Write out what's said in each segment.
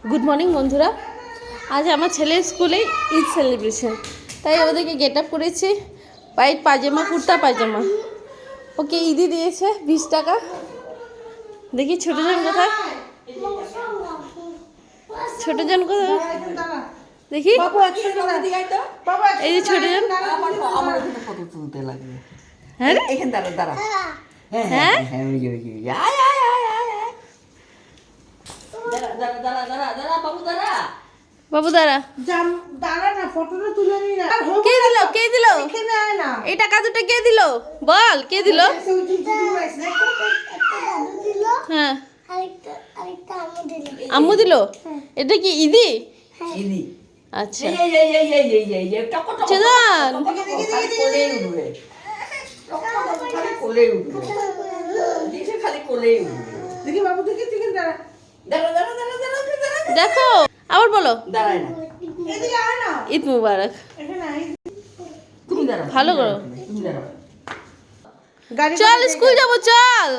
Good morning বন্ধুরা। আজ আমার ছেলের স্কুলে ঈদ সেলিব্রেশন, তাই ওদেরকে গেট আপ করেছি। হোয়াইট পাজামা, কুর্তা পাজামা। ওকে ঈদই দিয়েছে 20 টাকা। দেখি ছোটজন কোথায়, ছোটজন কোথায় দেখি। এই যে ছোটজন, ফটো তুলতে লাগবে। হ্যাঁ এখানে দাঁড়া দাঁড়া। হ্যাঁ বাবু দাঁড়া, কে দিল কে দিল এই টাকা দুটো কে দিল বল, কে দিল? হ্যাঁ আম্মু দিল। এটা কি ঈদি? আচ্ছা চেতন, দেখো আবার বলো ঈদ মুবারক। ভালো করো। চল স্কুল যাবো, চল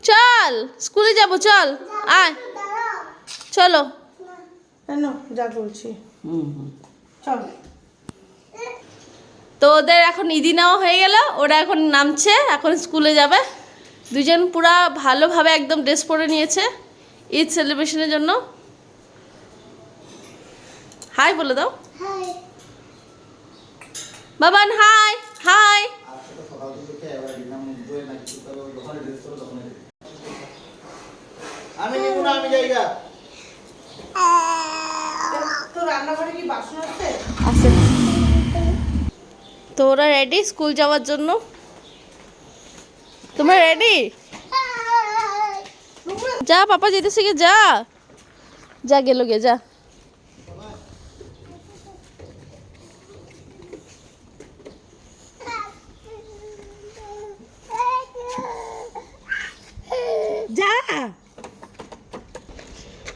চল স্কুলে যাবো, চল আয় চলো। যা বলছি চল। তো ওদের এখন ঈদি নেওয়া হয়ে গেল, ওরা এখন নামছে, এখন স্কুলে যাবে। দুজন পুরা ভালোভাবে একদম ড্রেস পরে নিয়েছে ঈদ সেলিব্রেশনের জন্য। হাই বলে দাও বাবান, হাই হাই। আমি নিব না, আমি যাইগা। তো রান্নাঘরে কি বাসন আছে? আছে। তো ওরা রেডি স্কুল যাওয়ার জন্য। তোমরা রেডি? যা পাপা যেতেছে, গে যা যা, গেল গে যা। যা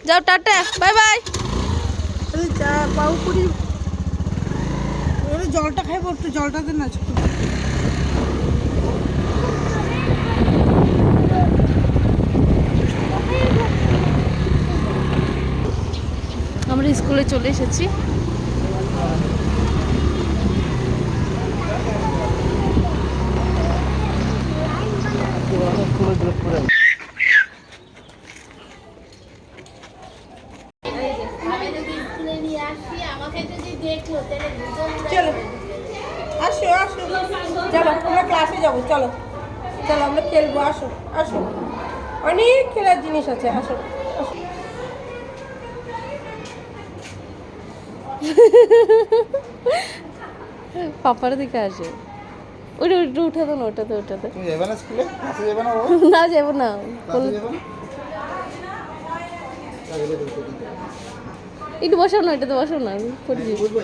যাও, টাটা, বাই বাই। যা পাউ পুরি। জলটা খাইবো, একটু জলটা দে না। আমরা স্কুলে চলে এসেছি। চলো আসো আসো, চলো আমরা ক্লাসে যাবো। চলো চলো আমরা খেলবো, আসো আসো, অনেক খেলার জিনিস আছে, আসো আসো। পাপার দিকে আসে। ওটা ওটা উঠাতো না, ওটাতে ওটাতে তুমি যাবে না স্কুলে? ক্লাসে যাবে না? না যাবো না। ক্লাসে যাবে না? একটু বসাও না, এটাতে বসাও না, পড়ে যাবো। বুঝবো